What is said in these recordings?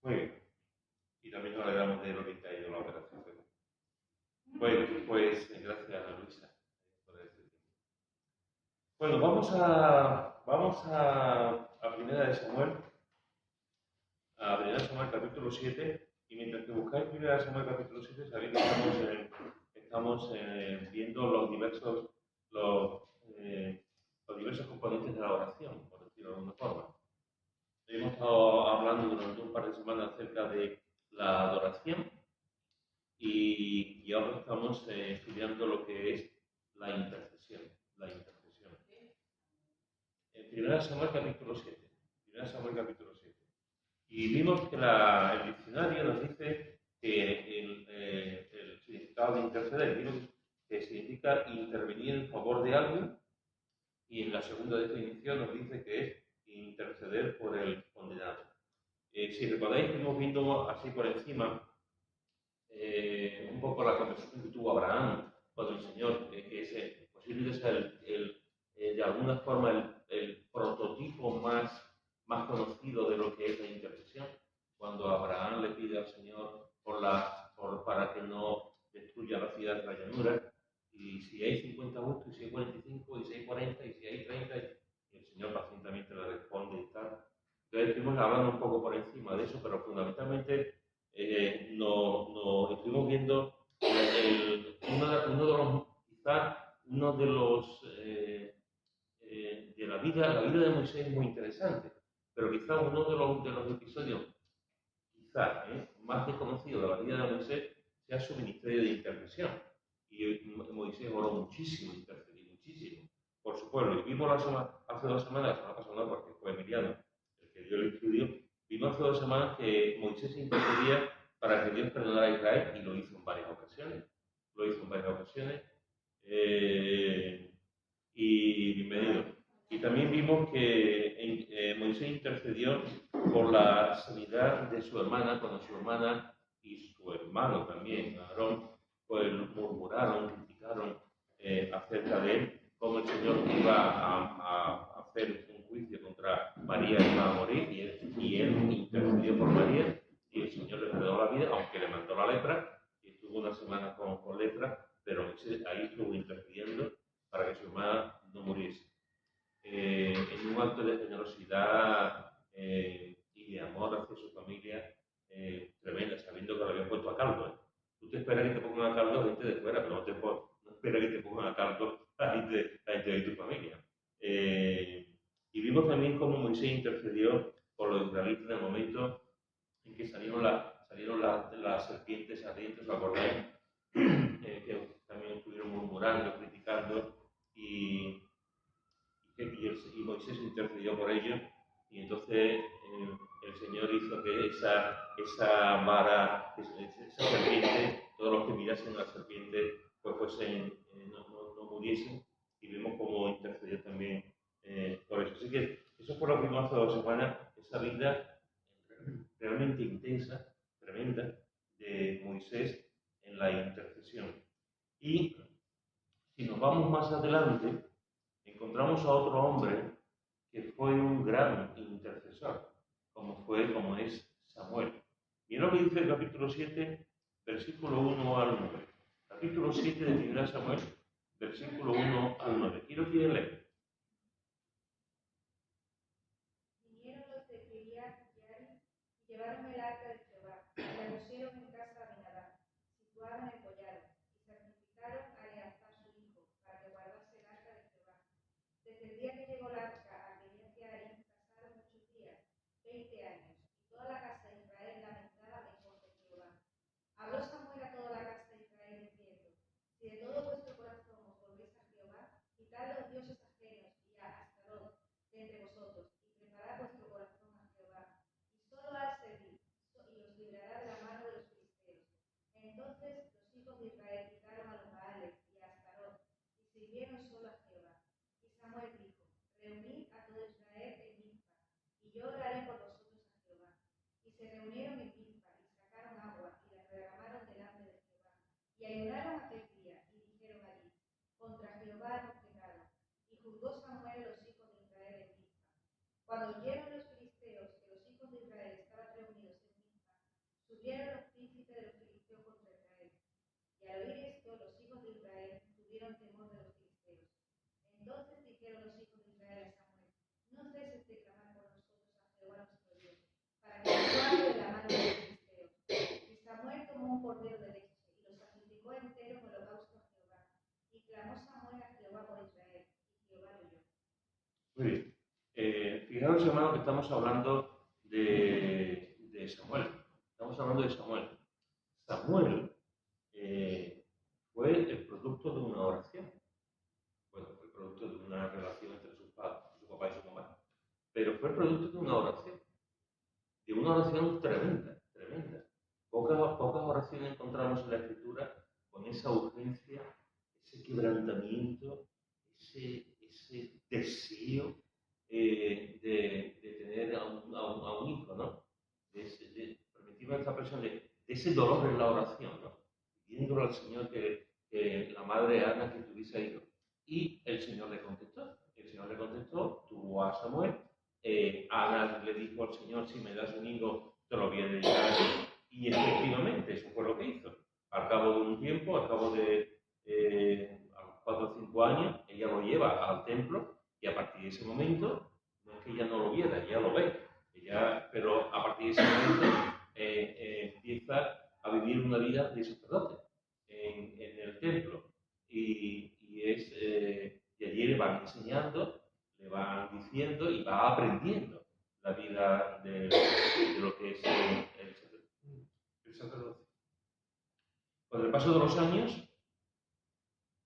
Muy bien. Y también nos alegramos de lo que te ha ido la operación. Bueno, pues gracias Ana Luisa por este tiempo. Bueno, vamos a Primera de Samuel, a Primera de Samuel capítulo 7, y mientras que buscáis Primera de Samuel capítulo 7, sabéis que estamos viendo los, los diversos componentes de la oración, por decirlo de alguna forma. Hemos estado hablando durante un par de semanas acerca de la adoración y ahora estamos estudiando lo que es la intercesión. La intercesión. En 1 Samuel capítulo 7. 1 Samuel capítulo 7. Y vimos que el diccionario nos dice que el significado de interceder, vimos que significa intervenir en favor de alguien, y en la segunda definición nos dice que es interceder por el condenado. Si recordáis, fuimos viendo así por encima un poco la conversación que tuvo Abraham con el Señor, que es posiblemente de alguna forma el prototipo más conocido de lo que es la intercesión, cuando Abraham le pide al Señor para que no destruya la ciudad de la llanura, y si hay 50 justos, y si hay 45, y si hay 40, y si hay 30, y el Señor pacientemente le responde y tal. Entonces estuvimos hablando un poco por encima de eso, pero fundamentalmente estuvimos viendo uno de los de la vida de Moisés es muy interesante, pero quizá uno de los episodios más desconocidos de la vida de Moisés sea su ministerio de intercesión. Y Moisés oró muchísimo, intercedió muchísimo por su pueblo. Y vimos hace 2 semanas, la semana pasada porque fue Emiliano el que dio el estudio, vimos hace 2 semanas que Moisés intercedía para que Dios perdonara a Israel, y lo hizo en varias ocasiones. Y también vimos que Moisés intercedió por la sanidad de su hermana, cuando su hermana y su hermano también, Aarón, pues murmuraron, criticaron acerca de él, cómo el Señor iba a hacer un juicio contra María, iba a morir, y él intercedió por María, y el Señor le perdonó la vida, aunque le mandó la lepra, y estuvo una semana con lepra, pero ahí estuvo intercediendo para que su hermana no muriese. En un acto de generosidad y de amor hacia su familia tremenda, sabiendo que lo habían puesto a caldo. Tú te esperas que te pongan a caldo a gente de fuera, pero no esperas que te pongan a caldo a gente de tu familia. Y vimos también cómo Moisés intercedió por los israelitas en el momento en que salieron las serpientes ardientes, ¿os acordáis? Que también estuvieron murmurando, criticando, y Moisés intercedió por ellos, y entonces el Señor hizo que esa vara, esa serpiente, todos los que mirasen a la serpiente, pues no muriesen, y vemos cómo intercedió también por eso. Así que eso fue lo que vimos hace 2 semanas, esa vida realmente intensa, tremenda, de Moisés en la intercesión. Y si nos vamos más adelante, encontramos a otro hombre que fue un gran intercesor, como es Samuel. Y lo que dice el capítulo 7, versículo 1 al 9. Capítulo 7 de 1 Samuel, versículo 1 al 9. ¿Quién lo quiere leer? Vinieron los de Kiriat Jearim y llevaron el arca de Jehová, y la pusieron en casa de Abinadab, situada en el collado, y sacrificaron a Eleazar su hijo, para que guardase el arca de Jehová. Desde el día que llegó el arca a Kiriat Jearim pasaron muchos días, 20 años, y toda la casa de Israel lamentaba lejos de Jehová. Habló Samuel a toda la casa de Israel diciendo: si de todo vuestro corazón os volvéis a Jehová, quitad los dioses ajenos y a Astarot de entre vosotros, y preparad vuestro corazón a Jehová, y solo a él servid, y os librará de la mano de los filisteos. Entonces los hijos de Israel quitaron a los Baales y a Astarot, y sirvieron solo a Jehová. Y Samuel dijo: reunid a todo Israel en Mizpa, y yo oraré por vosotros a Jehová. Y se reunieron en Mizpa, y sacaron agua, y la derramaron delante de Jehová. Y ayunaron aquel día, y dijeron allí: contra Jehová hemos pecado. Y juzgó Samuel a los hijos de Israel en Mizpa. Cuando oyeron los filisteos que los hijos de Israel estaban reunidos en Mizpa, Subieron los príncipes de los filisteos contra Israel. Y al oír esto, los hijos de Israel tuvieron temor de los filisteos. Entonces dijeron los hijos de Israel a Samuel: no ceses de clamar por nosotros a Jehová nuestro Dios, para que nos guarde de la mano de los filisteos. Y Samuel tomó un cordero de leche y lo sacrificó entero en holocausto a Jehová. Y clamó Samuel a Jehová por Israel, y Jehová lo oyó. Muy bien. Fijaros, hermano, que estamos hablando de Samuel. Estamos hablando de Samuel. Samuel fue el producto de una oración. Bueno, fue el producto de una relación entre su papá y su mamá. Pero fue el producto de una oración. De una oración tremenda, tremenda. Pocas oraciones encontramos en la Escritura con esa urgencia, ese quebrantamiento, ese deseo de tener a un hijo, ¿no? Permitirme esta expresión de ese dolor en la oración, ¿no? Pidiéndole al Señor que la madre Ana que tuviese hijo. Y el Señor le contestó. El Señor le contestó, tuvo a Samuel. Ana le dijo al Señor: si me das un hijo, te lo voy a dedicar a ti. Y efectivamente, eso fue lo que hizo. Al cabo de un tiempo, al cabo de a los 4 o 5 años, ella lo lleva al templo y a partir de ese momento, no es que ella no lo viera, ella lo ve. Pero a partir de ese momento empieza a vivir una vida de sacerdote en el templo. Y allí le van enseñando, le van diciendo y va aprendiendo la vida de lo que es el sacerdote. Con el paso de los años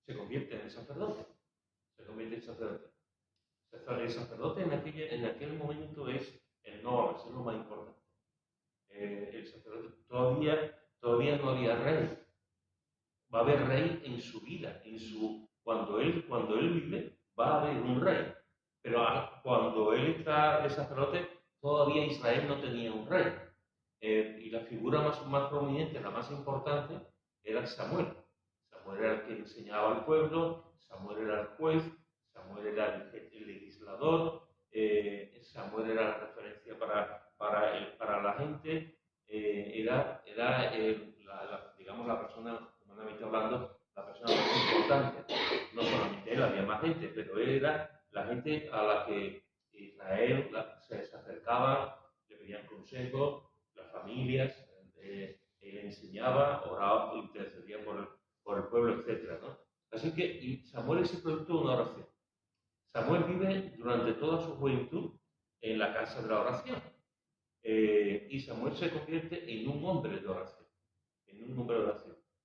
se convierte en sacerdote. El sacerdote en aquel momento es el nobles, es lo más importante. El sacerdote todavía no había rey. Va a haber rey en su vida, cuando él vive, va a haber un rey. Pero cuando él está de sacerdote, todavía Israel no tenía un rey. Y la figura más prominente, la más importante, era Samuel. Samuel era el que enseñaba al pueblo, Samuel era el juez, Samuel era el legislador, Samuel era la referencia para la gente, digamos, la persona, humanamente hablando, la persona más importante. No solamente él, había más gente, pero él era la gente a la que Israel se acercaba, le pedían consejo, las familias, él enseñaba, oraba, intercedía por el pueblo, etc., ¿no? Así que Samuel es el producto de una oración. Samuel vive durante toda su juventud en la casa de la oración. Y Samuel se convierte en un hombre de oración.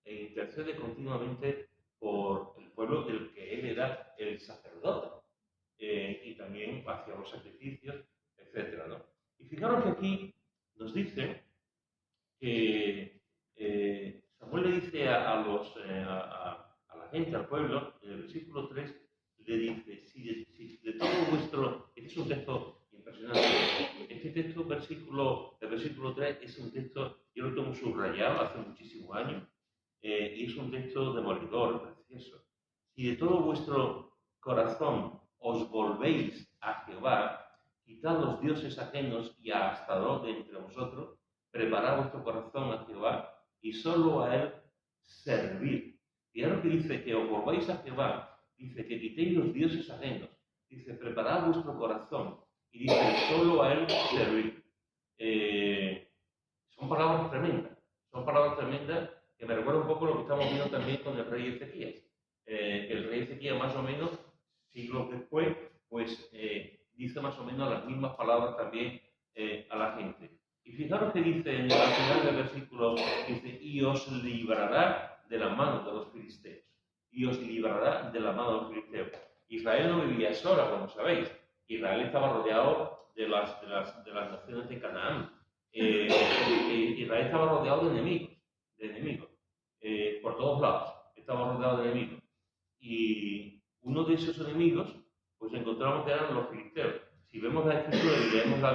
E intercede continuamente por el pueblo del que él era el sacerdote. Y también hacia los sacrificios, etc., ¿no? Y fijaros que aquí nos dice que Samuel le dice a la gente, al pueblo, en el versículo 3, le dice: si de todo vuestro... Este es un texto impresionante. Este texto, el versículo 3, es un texto, yo lo tengo subrayado hace muchísimos años, y es un texto demoledor, precioso. Si de todo vuestro corazón os volvéis a Jehová, quitad los dioses ajenos y a Astaroth de entre vosotros, preparad vuestro corazón a Jehová y solo a él servir. Y ahora que dice que os volváis a Jehová, dice que quitéis los dioses ajenos, dice preparad vuestro corazón y dice solo a él servir. Son palabras tremendas que me recuerda un poco lo que estamos viendo también con el rey Ezequías. Que el rey Ezequías, más o menos siglos después, pues dice más o menos las mismas palabras también a la gente. Y fijaros que dice al final del versículo, dice: y os librará de la mano de los filisteos. Israel no vivía sola, como sabéis. Israel estaba rodeado de las naciones de Canaán. Israel estaba rodeado de enemigos, por todos lados. Estaba rodeado de enemigos. Y uno de esos enemigos, pues encontramos que eran los filisteos. Si vemos la escritura y leemos la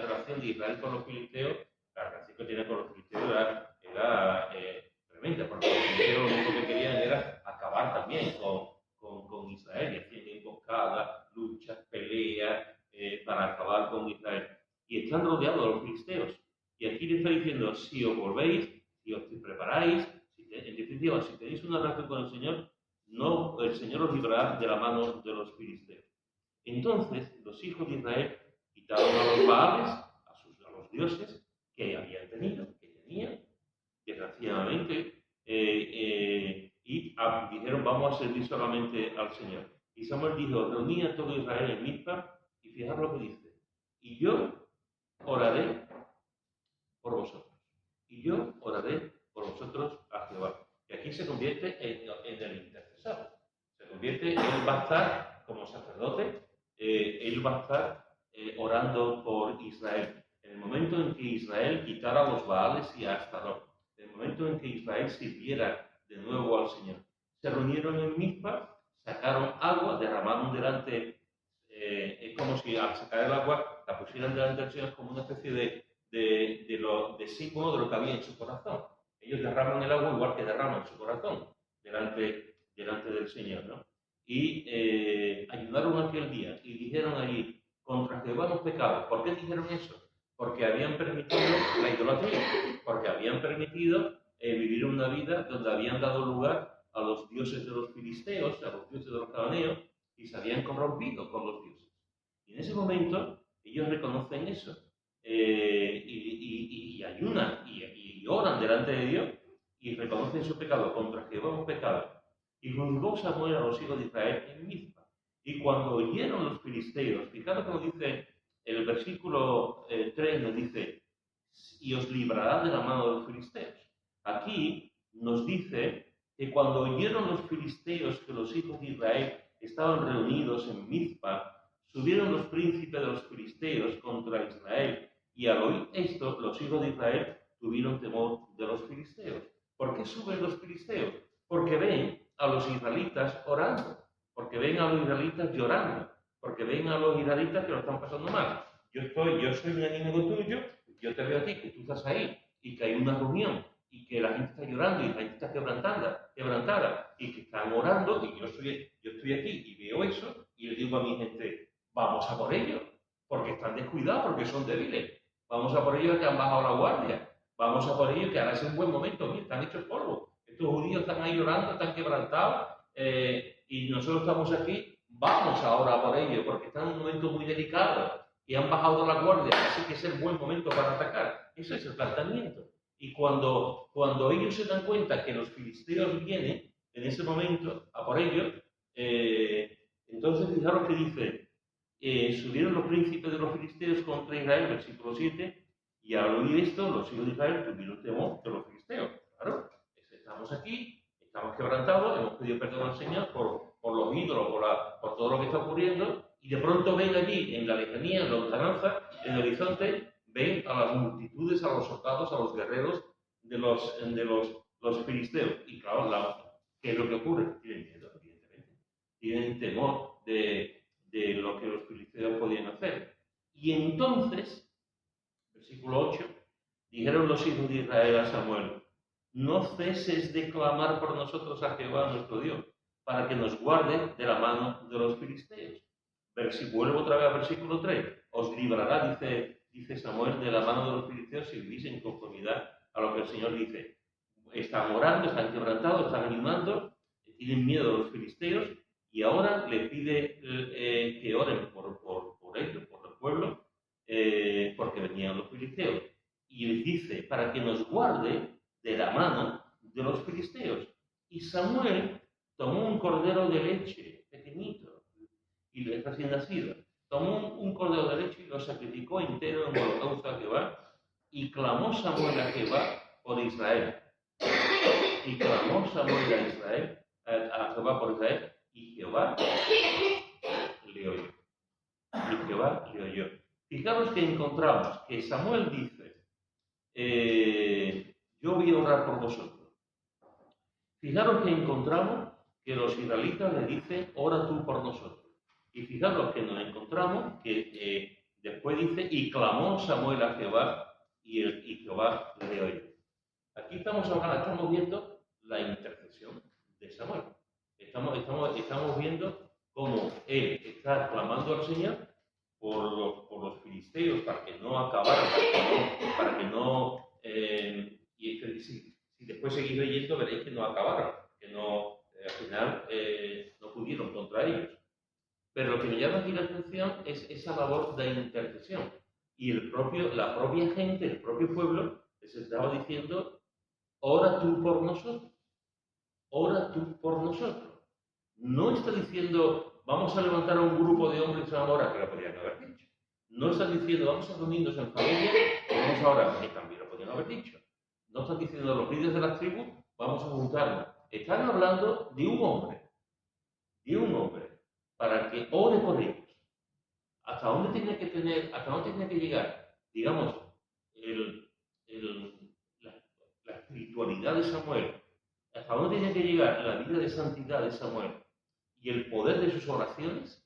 relación de Israel con los filisteos, la relación que tiene con los filisteos era tremenda, porque los filisteos lo único que querían era acabar también con Israel, y hacían emboscadas, luchas, peleas para acabar con Israel. Y están rodeados de los filisteos. Y aquí le está diciendo, si os volvéis, si os preparáis, en definitiva, si tenéis una relación con el Señor, no, el Señor os librará de la mano de los filisteos. Entonces, los hijos de Israel quitaron a los Baales, a los dioses que habían tenido, que tenían, desgraciadamente, y dijeron, vamos a servir solamente al Señor. Y Samuel dijo, reuní a todo Israel en Mizpa, y fijaros lo que dice, y yo oraré por vosotros, y yo oraré por vosotros a Jehová. Y aquí se convierte en el intercesor, se convierte, él va a estar como sacerdote, él va a estar orando por Israel. En el momento en que Israel quitara a los Baales y a Astarot, en el momento en que Israel sirviera de nuevo al Señor, se reunieron en Mizpa, sacaron agua, derramaron delante, es como si al sacar el agua la pusieran delante del Señor como una especie de símbolo de lo que había en su corazón. Ellos derraman el agua igual que derraman su corazón delante del Señor, ¿no? Y ayunaron aquel día y dijeron allí, contra Jehová hemos pecado. ¿Por qué dijeron eso? Porque habían permitido la idolatría, porque habían permitido vivir una vida donde habían dado lugar a los dioses de los filisteos, a los dioses de los cananeos, y se habían corrompido con los dioses. Y en ese momento ellos reconocen eso, y ayunan y oran delante de Dios y reconocen su pecado, contra Jehová hemos pecado. Y juzgó Samuel a los hijos de Israel en Mizpa. Y cuando oyeron los filisteos, fijaros cómo dice el versículo 3, nos dice, y os librará de la mano de los filisteos. Aquí nos dice que cuando oyeron los filisteos que los hijos de Israel estaban reunidos en Mizpa, subieron los príncipes de los filisteos contra Israel, y al oír esto, los hijos de Israel tuvieron temor de los filisteos. ¿Por qué suben los filisteos? Porque ven a los israelitas orando, porque ven a los israelitas llorando, porque ven a los israelitas que lo están pasando mal. Yo soy un enemigo tuyo, yo te veo a ti, que tú estás ahí, y que hay una reunión, y que la gente está llorando, y la gente está quebrantada, y que están orando, y yo estoy aquí, y veo eso, y le digo a mi gente, vamos a por ellos, porque están descuidados, porque son débiles. Vamos a por ellos que han bajado la guardia. Vamos a por ellos que ahora es un buen momento. Mira, están hechos polvo. Estos judíos están ahí llorando, están quebrantados, y nosotros estamos aquí. Vamos ahora a por ellos, porque están en un momento muy delicado y han bajado la guardia, así que es el buen momento para atacar. Ese es el planteamiento. Y cuando ellos se dan cuenta que los filisteos vienen en ese momento a por ellos, entonces fijaros que dice, subieron los príncipes de los filisteos contra Israel, versículo 7, y al oír esto, los hijos de Israel tuvieron temor de los filisteos. Claro, estamos aquí, estamos quebrantados, hemos pedido perdón al Señor por los ídolos, por todo lo que está ocurriendo, y de pronto ven allí, en la lejanía, en la lontananza, en el horizonte, ven a las multitudes, a los soldados, a los guerreros de los filisteos. Y claro, ¿qué es lo que ocurre? Tienen miedo, evidentemente. Tienen temor de lo que los filisteos podían hacer. Y entonces, versículo 8, dijeron los hijos de Israel a Samuel, no ceses de clamar por nosotros a Jehová nuestro Dios, para que nos guarde de la mano de los filisteos. Vuelvo otra vez al versículo 3, os librará, dice Samuel, de la mano de los filisteos si vivís en conformidad a lo que el Señor dice. Están orando, están quebrantados, están animando, tienen miedo de los filisteos, y ahora le pide que oren por ellos, por el pueblo, porque venían los filisteos. Y les dice, para que nos guarde de la mano de los filisteos. Y Samuel tomó un cordero de leche pequeñito, y recién nacido. Tomó un cordero de leche y lo sacrificó entero en holocausto a Jehová. Y clamó Samuel a Jehová por Israel. Y clamó Samuel a Jehová por Israel. Y Jehová le oyó. Y Jehová le oyó. Fijaros que encontramos que Samuel dice, yo voy a orar por vosotros. Fijaros que encontramos que los israelitas le dicen, ora tú por nosotros. Y fijaros que nos encontramos que después dice, y clamó Samuel a Jehová, y Jehová le oyó. Aquí estamos viendo la intercesión de Samuel. Estamos viendo cómo él está clamando al Señor por los filisteos para que no acabaran, y si después seguís leyendo veréis que no acabaron, que no, al final no pudieron contra ellos. Pero lo que me llama aquí la atención es esa labor de intercesión. Y la propia gente, el propio pueblo, les estaba diciendo, ora tú por nosotros, ora tú por nosotros. No está diciendo, vamos a levantar a un grupo de hombres a orar, que lo podrían haber dicho. No está diciendo, vamos a reunirnos en familia, vamos a orar, que también lo podrían haber dicho. No están diciendo, los líderes de las tribus, vamos a juntarnos. Están hablando de un hombre, para que ore por ellos. ¿Hasta dónde tiene que llegar, digamos, la espiritualidad de Samuel? ¿Hasta dónde tiene que llegar la vida de santidad de Samuel y el poder de sus oraciones?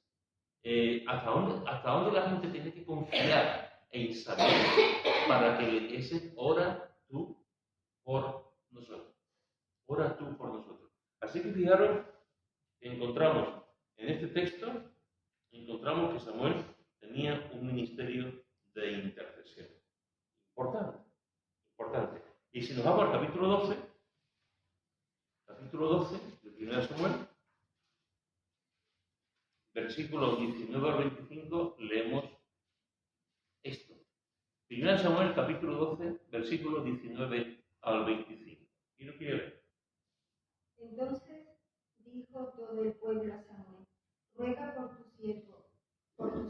¿Hasta dónde la gente tiene que confiar en Samuel para que le dijese, ora tú por nosotros? Ora tú por nosotros. Así que fijaros, encontramos en este texto, encontramos que Samuel tenía un ministerio de intercesión. Importante, importante. Y si nos vamos al capítulo 12 de 1 Samuel, versículos 19 al 25, leemos esto. 1 Samuel, capítulo 12, versículos 19 al 25. ¿Quién lo quiere leer? Entonces dijo todo el pueblo a Samuel: ruega por tus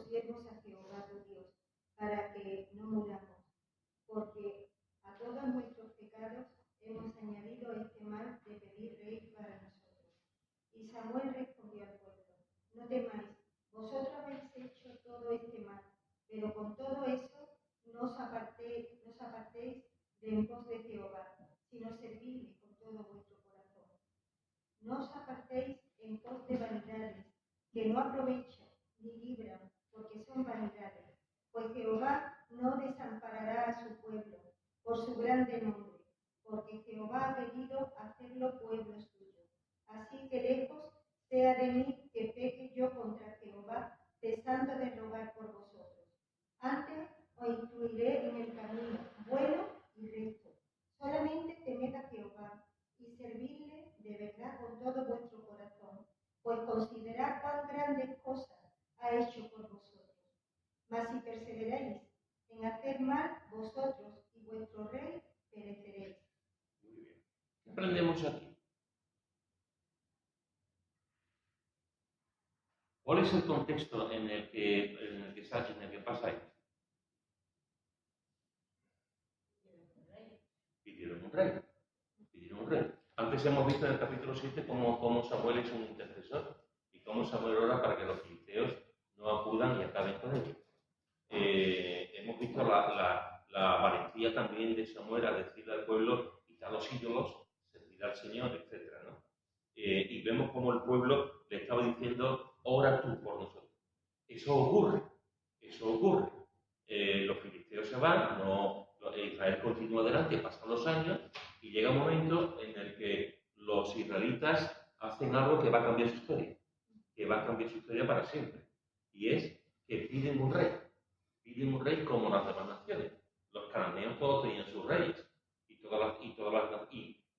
siervos a Jehová tu Dios, para que no muramos, porque a todos nuestros pecados hemos añadido este mal de pedir rey para nosotros. Y Samuel respondió al pueblo: no temáis, vosotros habéis hecho todo este mal, pero con todo eso no os apartéis de en pos de Jehová, sino servidle con todo vuestro corazón. No os apartéis en pos de vanidades, que no aprovechan ni libran, porque son vanidades, pues Jehová no desamparará a su pueblo por su grande nombre, porque Jehová ha querido hacerlo pueblo suyo. Así que lejos sea de mí que peque yo contra Jehová, cesando de rogar por vosotros. Antes os instruiré en el camino bueno y recto. Solamente temed a Jehová y servidle de verdad con todo vuestro corazón, pues considerad cuán grandes cosas ha hecho por vosotros. Mas si perseveráis en hacer mal, vosotros y vuestro rey pereceréis. Muy bien. ¿Qué aprendemos aquí? ¿Cuál es el contexto en el que pasa esto? Pidieron un rey. Antes hemos visto en el capítulo 7 cómo Samuel es un intercesor y cómo Samuel ora para que los filisteos no acudan y acaben con ellos. Hemos visto la valentía también de Samuel a decirle al pueblo: quitad los ídolos, servid al Señor, etc., ¿no? Y vemos cómo el pueblo le estaba diciendo: ora tú por nosotros. Eso ocurre. Los filisteos se van, Israel continúa adelante, pasan los años y llega un momento en el que los israelitas hacen algo que va a cambiar su historia, para siempre. Y es que piden un rey como las demás naciones. Los cananeos todos tenían sus reyes y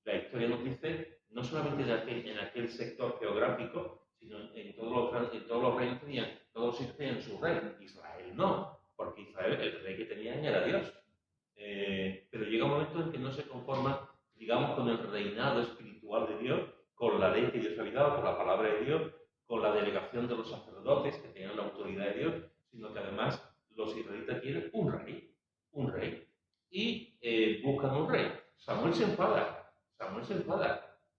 la historia nos dice, no solamente en aquel sector geográfico, sino en todos los reinos todos los hijos tenían su rey. Israel no, porque Israel, el rey que tenían era Dios. Pero llega un momento en que no se conforma, digamos, con el reinado espiritual de Dios, con la ley que Dios había dado, con la palabra de Dios, con la delegación de los sacerdotes que tenían la autoridad de Dios, sino que además los israelitas quieren un rey, y buscan un rey. Samuel se enfada.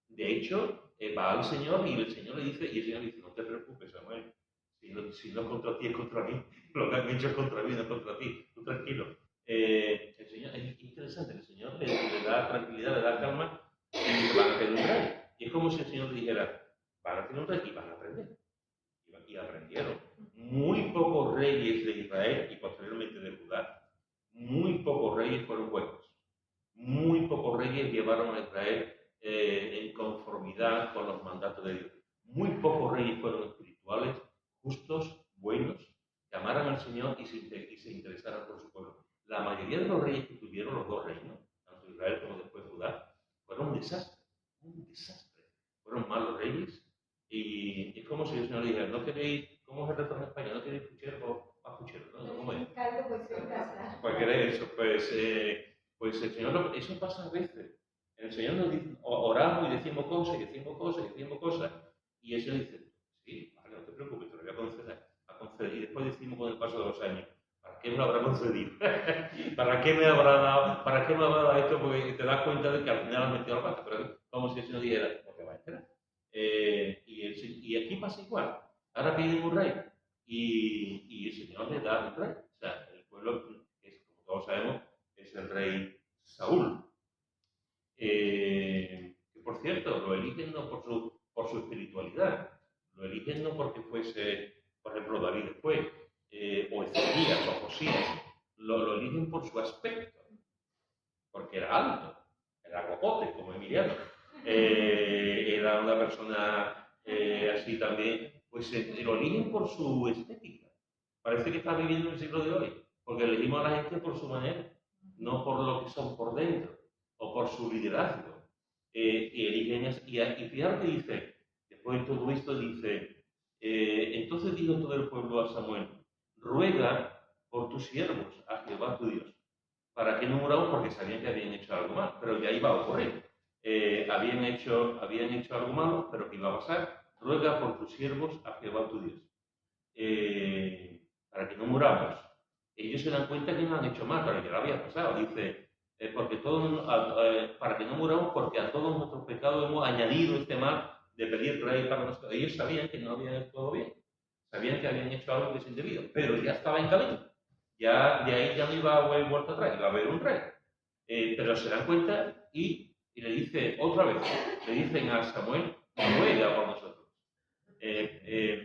De hecho, va al Señor y el Señor le dice, no te preocupes, Samuel, si no es contra ti, es contra mí. Lo que han hecho es contra mí, no es contra ti. Tú tranquilo. El Señor, es interesante, el Señor le da tranquilidad, le da calma y van a tener un rey. Y es como si el Señor le dijera: van a tener un rey y van a aprender. Y aprendieron. Muy pocos reyes de Israel y posteriormente de Judá, muy pocos reyes fueron buenos. Muy pocos reyes llevaron a Israel en conformidad con los mandatos de Dios. Muy pocos reyes fueron espirituales, justos, buenos, que amaran al Señor y se interesaran por su pueblo. La mayoría de los reyes que tuvieron los dos reinos, tanto Israel como después Judá, fueron un desastre, un desastre. Fueron malos reyes y es como si el Señor dijera, no queréis, ¿cómo es el refrán en España? No queréis pucheros, más pucheros, ¿no? ¿Cómo es? Pues queréis eso, pues el Señor, eso pasa a veces. El Señor nos dice, oramos y decimos cosas, y decimos cosas, y decimos cosas, y el Señor dice, sí, vale, no te preocupes, te lo voy a conceder. Y después decimos con el paso de los años, ¿para qué me lo habrá concedido? ¿Para qué me habrá dado? ¿Para qué me habrá dado esto? Porque te das cuenta de que al final has metido la pata, pero como si el Señor dijera, no te va a enterar. Y aquí pasa igual. Ahora piden un rey y el Señor le da un rey. O sea, el pueblo, es, como todos sabemos, es el rey Saúl. Que por cierto, lo eligen no por su espiritualidad, lo eligen no porque fuese, por ejemplo, David después, o Ezequías o Josías, lo eligen por su aspecto, porque era alto, era cocote, como Emiliano, era una persona así también, pues lo eligen por su estética. Parece que está viviendo en el siglo de hoy, porque elegimos a la gente por su manera, no por lo que son por dentro, o por su liderazgo. Y eligen y fíjate que dice, después de todo esto dice, entonces dijo todo el pueblo a Samuel, ruega por tus siervos a Jehová tu Dios. ¿Para qué no muramos? Porque sabían que habían hecho algo mal, pero ya iba a ocurrir. Habían hecho algo malo, pero ¿qué iba a pasar? Ruega por tus siervos a Jehová tu Dios. Para que no muramos. Ellos se dan cuenta que no han hecho mal, pero ya lo había pasado. Dice, para que no muramos, porque a todos nuestros pecados hemos añadido este mal de pedir rey para nosotros. Ellos sabían que no habían hecho todo bien, sabían que habían hecho algo que es indebido, pero ya estaba en camino. Ya de ahí ya no iba a haber vuelta atrás, iba a haber un rey. Pero se dan cuenta y le dice otra vez, le dicen a Samuel, ruega por nosotros.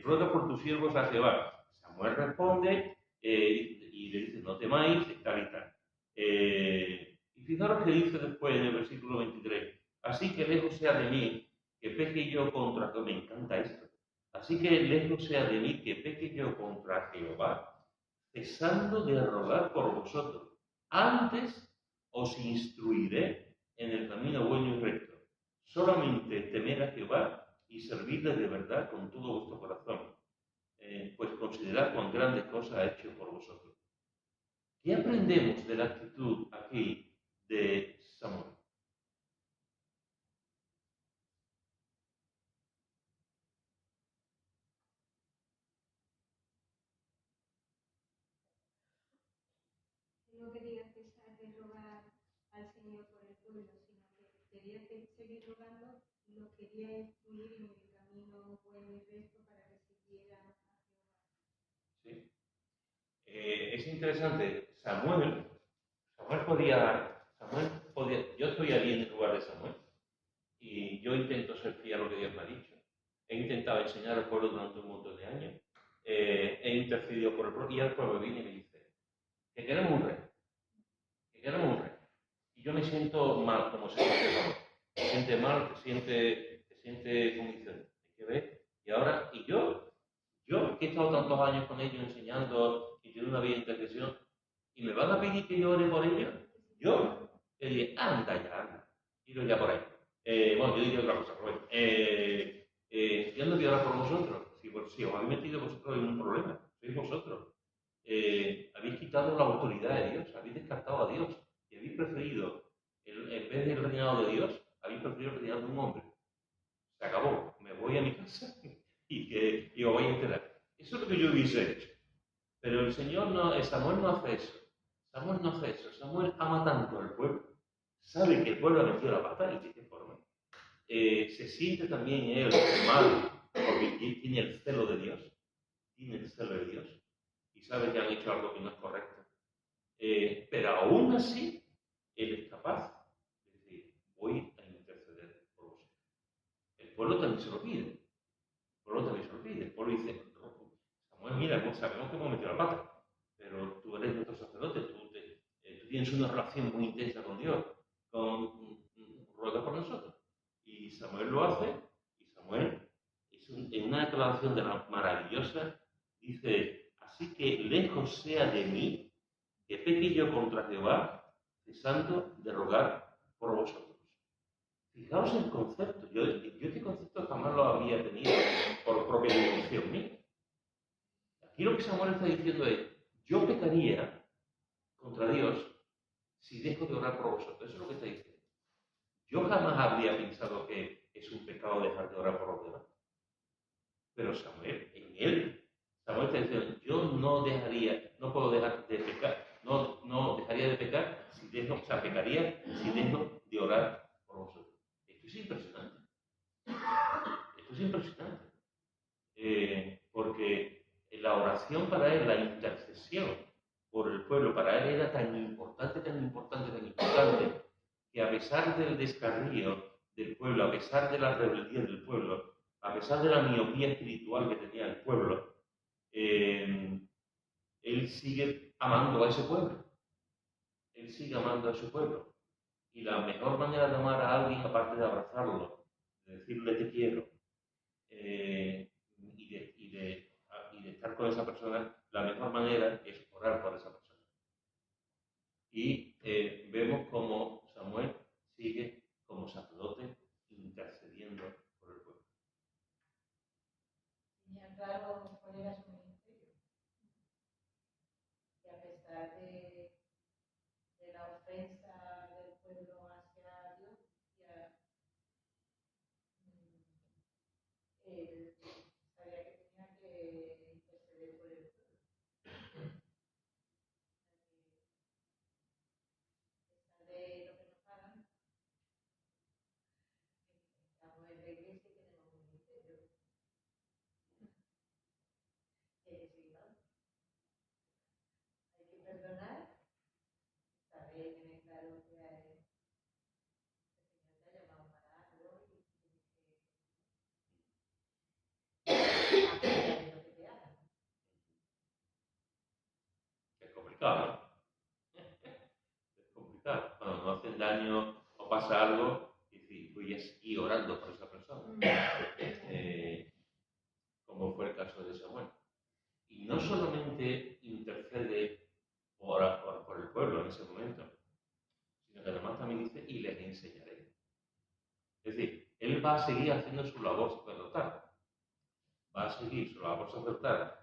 Ruega por tus siervos a Jehová. Samuel responde y le dice, no temáis, tal y tal. Y fijaros que dice después en el versículo 23, así que lejos sea de mí que peque yo contra, me encanta esto, así que lejos sea de mí que peque yo contra Jehová, cesando de rogar por vosotros. Antes os instruiré en el camino bueno y recto. Solamente temed a Jehová y servidle de verdad con todo vuestro corazón, pues considerad cuán grandes cosas ha hecho por vosotros. ¿Qué aprendemos de la actitud aquí de Samuel? No quería cesar de rogar al Señor por el pueblo, sino que quería seguir rogando y lo quería incluir en el camino bueno y recto para que siguieran a Jehová. ¿Sí? Es interesante, Samuel podía, yo estoy allí en el lugar de Samuel y yo intento ser fiel a lo que Dios me ha dicho. He intentado enseñar al pueblo durante un montón de años, he intercedido por el pueblo y el pueblo viene y me dice que queremos un rey, que queremos un rey. Y yo me siento mal como se siente Samuel. Te siente mal, te siente como dice, hay que ver. Y ahora, yo que he estado tantos años con ellos enseñando y tengo una vida de intercesión, y me van a pedir que yo ore por ellos, yo le dije, anda ya, anda, ido ya por ahí. Bueno, yo diría otra cosa, pero bueno, yo no voy a orar por vosotros, si os habéis metido vosotros en un problema, sois vosotros. Habéis quitado la autoridad de Dios, habéis descartado a Dios, y habéis preferido, en vez del reinado de Dios, habéis preferido el reinado de un hombre. Se acabó, me voy a mi casa y os voy a enterar. Eso es lo que yo hubiese hecho. Pero el Señor no, Samuel no hace eso. Samuel no hace eso. Samuel ama tanto al pueblo. Sabe que el pueblo ha metido la pata y de qué forma. Se siente también él mal porque tiene el celo de Dios. Tiene el celo de Dios. Y sabe que han hecho algo que no es correcto. Pero aún así, él es capaz de decir, voy a interceder por vosotros. El pueblo también se lo pide. El pueblo también se lo pide. El pueblo dice, Samuel, mira, sabemos que hemos metido la pata, pero tú eres nuestro sacerdote, tú tienes una relación muy intensa con Dios, ruega por nosotros. Y Samuel lo hace, y Samuel, en una declaración de la maravillosa, dice, así Así que lejos sea de mí que peque yo contra Jehová, cesando de rogar por vosotros. Fijaos el concepto. Yo este concepto jamás lo había tenido por propia deducción mía. Aquí lo que Samuel está diciendo es, yo pecaría contra Dios si dejo de orar por vosotros. Eso es lo que está diciendo. Yo jamás habría pensado que es un pecado dejar de orar por los demás. Pero Samuel, Samuel está diciendo, yo no puedo dejar de pecar, no dejaría de pecar si dejo, o sea, pecaría si dejo de orar por vosotros. Esto es impresionante. Esto es impresionante. Porque la oración para él, la intercesión por el pueblo, para él era tan importante, que a pesar del descarrío del pueblo, a pesar de la rebeldía del pueblo, a pesar de la miopía espiritual que tenía el pueblo, él sigue amando a ese pueblo. Él sigue amando a su pueblo. Y la mejor manera de amar a alguien, aparte de abrazarlo, de decirle te quiero, y de estar con esa persona, la mejor manera es orar por esa persona. Y vemos cómo Samuel sigue como sacerdote intercediendo por el pueblo. Y es raro cuál era su ministerio. Que a pesar de la ofensa del pueblo hacia Dios, él sabía que tenía que interceder por el pueblo. A pesar de lo que nos pagan, estamos en la iglesia y tenemos un ministerio. Hay que perdonar, saber tener claro que el Señor te ha llamado para algo y tienes que hacer lo que te hagan. Es complicado, ¿no? Es complicado. Cuando no hacen daño o pasa algo, y decir, voy a seguir orando por esa persona. Como fue el caso de Samuel. Y no solamente intercede por el pueblo en ese momento, sino que además también dice, y les enseñaré. Es decir, él va a seguir haciendo su labor sacerdotal. Va a seguir su labor sacerdotal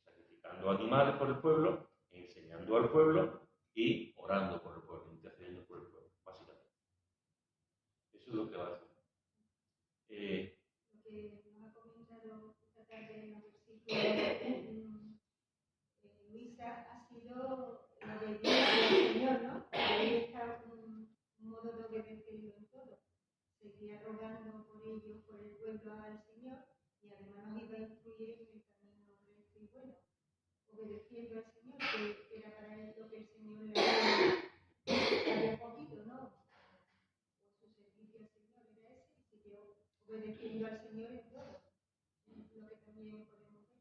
sacrificando animales por el pueblo, enseñando al pueblo y orando por el pueblo, intercediendo por el pueblo, básicamente. Eso es lo que va a hacer. Lo que nos ha comentado esta tarde en los versículos Luisa ha sido la obediencia al Señor, ¿no? Ahí está un modo de obedecerlo en todo. Seguía rogando por ellos, por el pueblo al Señor, y además nos iba a instruir en el camino recto y bueno, obedeciendo al Señor, que era para él lo que el Señor le había cogido, ¿no? O su servicio al Señor era ese, y siguió obedeciendo al Señor en todo. Es lo que también podemos ver.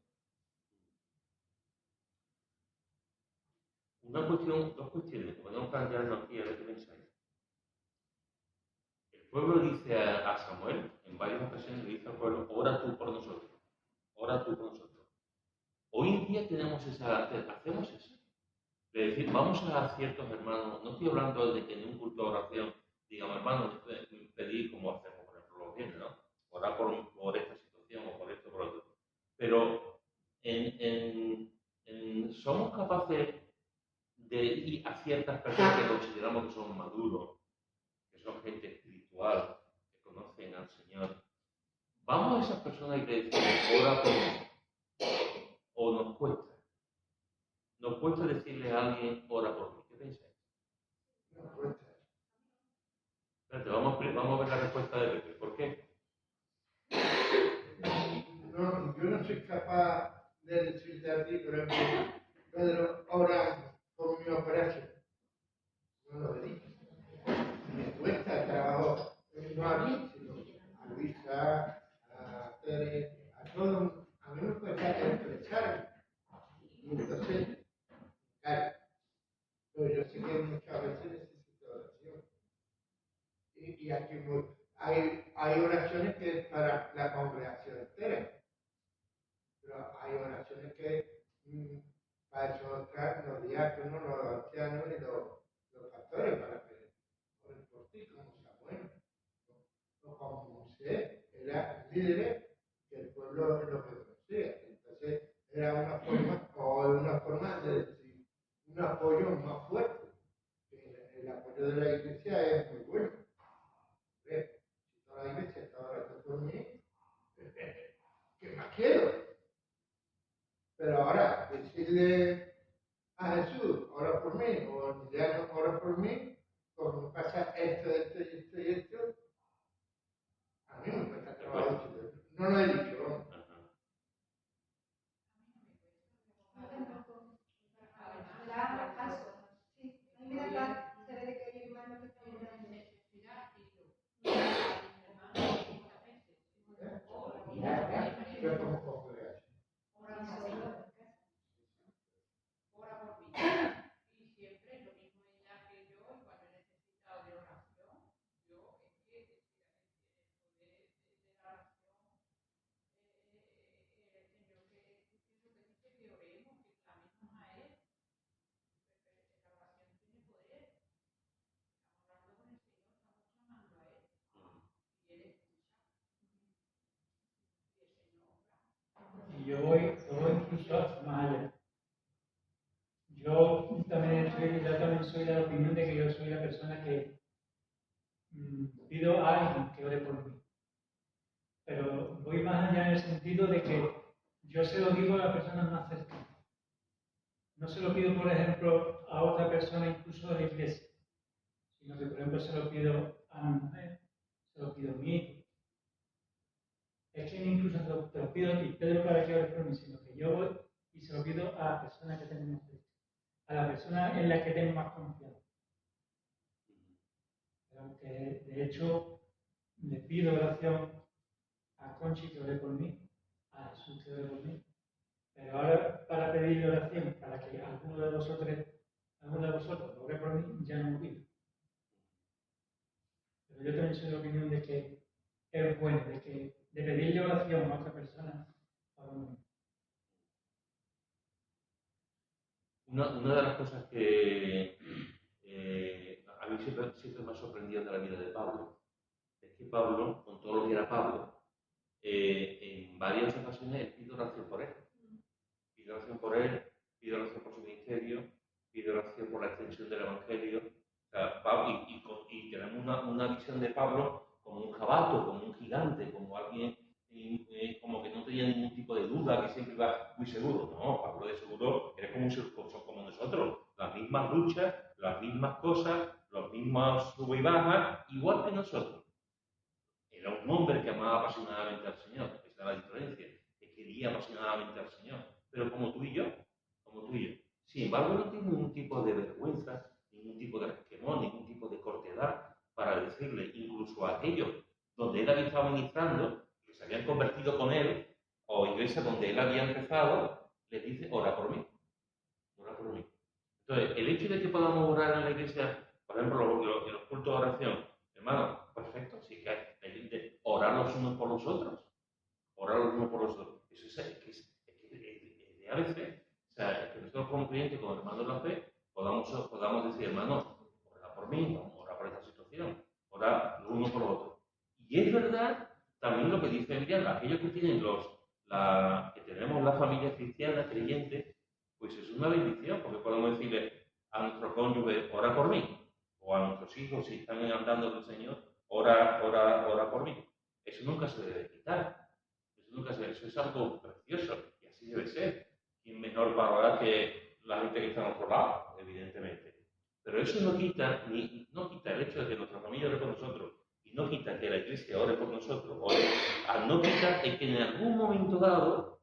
Dos cuestiones que podemos plantearnos aquí a ver qué pensáis. El pueblo dice a Samuel, en varias ocasiones le dice al pueblo, ora tú por nosotros, ora tú por nosotros. Hoy en día hacemos eso. De decir, vamos a ciertos hermanos, no estoy hablando de que en un culto de oración digamos, hermanos, pedir como hacemos, por ejemplo, los bienes, ¿no? Orar por esta situación o por esto, por otro. Pero somos capaces de ir a ciertas personas que consideramos que son maduros, que son gente espiritual, que conocen al Señor. Vamos a esas personas y le decimos, ora por mí. O nos cuesta. Nos cuesta decirle a alguien, ora por mí. ¿Qué pensáis? Nos cuesta. Espérate, vamos a ver la respuesta de Pepe. ¿Por qué? No, yo no soy capaz de decirte a ti, por ejemplo, Pedro, ora por mi operación. No lo he dicho. Me cuesta el trabajo, no a mí, sino a Luisa, a Tere, a todos. A mí me cuesta expresarme. Y entonces, claro, pero yo sé que muchas veces necesito oración. Y aquí hay oraciones que es para la congregación entera. Pero hay oraciones que para eso están los diáconos, los ancianos y los pastores, para que oren por ti, como Samuel, o como Moisés, era líder que el pueblo lo reconocía. Entonces, era una forma de decir un apoyo más fuerte. El apoyo de la iglesia es muy bueno. Si toda la iglesia está orando por mí, ¿qué más quiero? Pero ahora, decirle a Jesús, ora por mí, o al diácono, ora por mí, como pasa esto, y esto, a mí me cuesta trabajo decirlo. No lo he dicho, ¿no? No tampoco. Me da paso. Sí, a mí me da paz saber de que hay hermanos que están orando. Yo como congregación. Ora por mí. Ora por mí. Y siempre lo mismo ella que yo, cuando he necesitado de oración, yo es que el poder de la oración, el Señor que dice que oremos, que clamemos a Él, la oración tiene poder. Estamos hablando con el Señor, estamos clamando a Él. Y Él escucha. Y el Señor obra. Y yo voy incluso más allá. Yo también soy de la opinión de que yo soy la persona que pido a alguien que ore por mí. Pero voy más allá en el sentido de que yo se lo digo a las personas más cercanas. No se lo pido, por ejemplo, a otra persona incluso de la iglesia, sino que, por ejemplo, se lo pido a mi mujer, se lo pido a mi hijo. Es que incluso te lo pido a ti, Pedro, para que ores por mí, sino que yo voy y se lo pido a la persona que tenemos cerca, a la persona en la que tengo más confianza. Aunque de hecho le pido oración a Conchi que ore por mí, a Jesús que ore por mí. Pero ahora para pedirle oración para que alguno de vosotros ore por mí, ya no lo pido. Pero yo también soy de la opinión de que es bueno, de pedirle oración a otra persona. Una de las cosas que a mí siempre me ha sorprendido de la vida de Pablo es que Pablo, con todo lo que era Pablo, en varias ocasiones pide oración por él. Pide oración por él, pide oración por su ministerio, pide oración por la extensión del Evangelio. O sea, y tenemos una visión de Pablo como un jabato, como un gigante, como alguien como que no tenía ningún tipo de duda, que siempre iba muy seguro. No, Pablo de seguro era como nosotros, las mismas luchas, las mismas cosas, los mismos sub y bajas, igual que nosotros. Era un hombre que amaba apasionadamente al Señor, esa es la diferencia, que quería apasionadamente al Señor, pero como tú y yo. Sin embargo, no tiene ningún tipo de vergüenza, ningún tipo de resquemor, ningún tipo de cortedad para decirle, incluso a aquellos donde él había estado ministrando, que se habían convertido con él, o iglesias donde él había empezado, les dice, ora por mí. Entonces, el hecho de que podamos orar en la iglesia, por ejemplo, en los cultos de oración, hermano, perfecto, sí que hay de orar los unos por los otros. Eso es de a veces, o sea, que nosotros como clientes, como hermanos de la fe, podamos decir, hermano, ora por mí, ora por esta situación, ora los unos por los otros. Y es verdad también lo que dice Miriam, aquellos que tienen que tenemos la familia cristiana, creyente, pues es una bendición, porque podemos decirle a nuestro cónyuge, ora por mí, o a nuestros hijos, si están andando con el Señor, ora por mí. Eso nunca se debe quitar. Eso es algo precioso, y así debe ser. ¿Quién mejor para orar que la gente que está a nuestro lado, evidentemente? Pero eso no quita el hecho de que nuestra familia ore por nosotros, y no quita que la iglesia ore por nosotros, no quita el que en algún momento dado,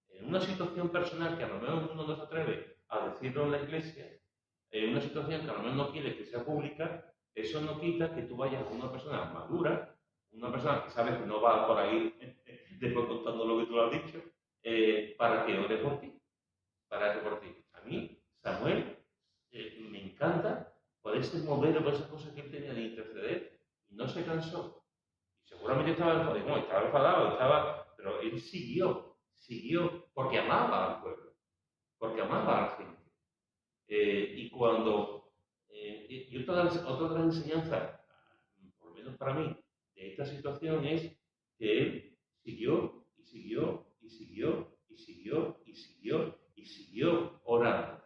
en una situación personal que a lo mejor uno no se atreve a decirlo en la iglesia, en una situación que a lo mejor no quiere que sea pública, eso no quita que tú vayas con una persona madura, una persona que sabe que no va por ahí después contando lo que tú has dicho, para que ore por ti. A mí, Samuel, me encanta poder ser modelo por esas cosas que él tenía de interceder y no se cansó. Y seguramente estaba enfadado, pero él siguió porque amaba al pueblo. porque amaba a la gente. Y otra gran enseñanza, por lo menos para mí, de esta situación es que él siguió y siguió y siguió y siguió y siguió y siguió orando.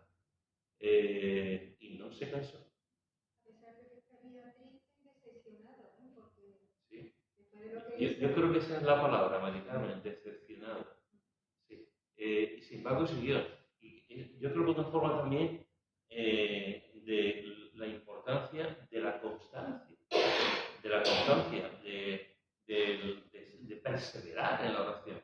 Y no se cansó. A pesar de que está vida triste y decepcionado, ¿no? Porque ¿Sí? después de lo que Yo hizo, creo que esa es la palabra, Mari Carmen, decepcionado. Sí. Y sin embargo siguió. Y yo creo que una forma también de la importancia de la constancia, de perseverar en la oración.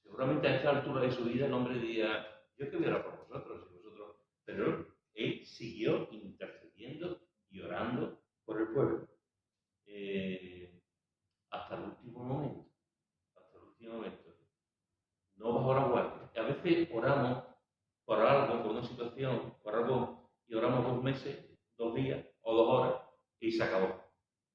Seguramente a esta altura de su vida el hombre diría, yo que voy a orar por vosotros y vosotros, pero él siguió intercediendo y orando por el pueblo. Hasta el último momento. Hasta el último momento. No bajó la guardia. A veces oramos por algo, por una situación, por algo, y oramos 2 meses, 2 días o 2 horas, y se acabó.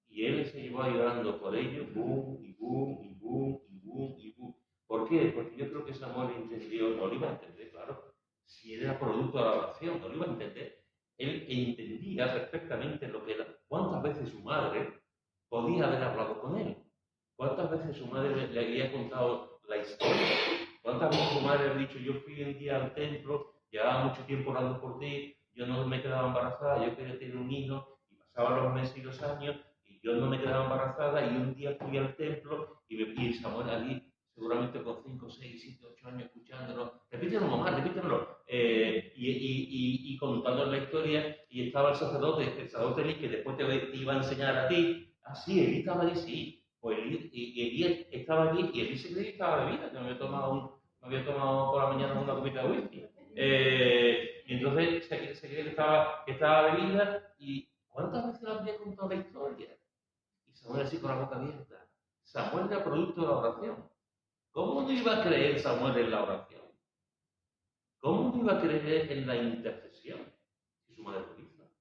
Y él se llevó ahí orando por ellos, boom, y boom, y boom, y boom, y boom. ¿Por qué? Porque yo creo que Samuel entendió, no lo iba a entender, claro, si era producto de la oración, no lo iba a entender. Él entendía perfectamente lo que era, cuántas veces su madre podía haber hablado con él, cuántas veces su madre le había contado la historia, cuántas veces su madre le había dicho, yo fui un día al templo, llevaba mucho tiempo orando por ti, yo no me quedaba embarazada, yo quería tener un hijo, y pasaban los meses y los años, y yo no me quedaba embarazada, y un día fui al templo, y Samuel allí, seguramente con 5, 6, 7, 8 años escuchándolo, repítelo mamá, repítelo, y contando la historia, y estaba el sacerdote Eli, que después te iba a enseñar a ti, sí, Eli estaba allí, sí, pues Eli estaba allí, y Eli se creía que estaba bebida, que me había tomado por la mañana una copita de whisky, y entonces se creía que estaba bebida, y ¿cuántas veces le había contado la historia? Y Samuel así con la boca abierta. Samuel era producto de la oración. ¿Cómo no iba a creer Samuel en la oración? ¿Cómo no iba a creer en la intercesión si su madre lo hizo?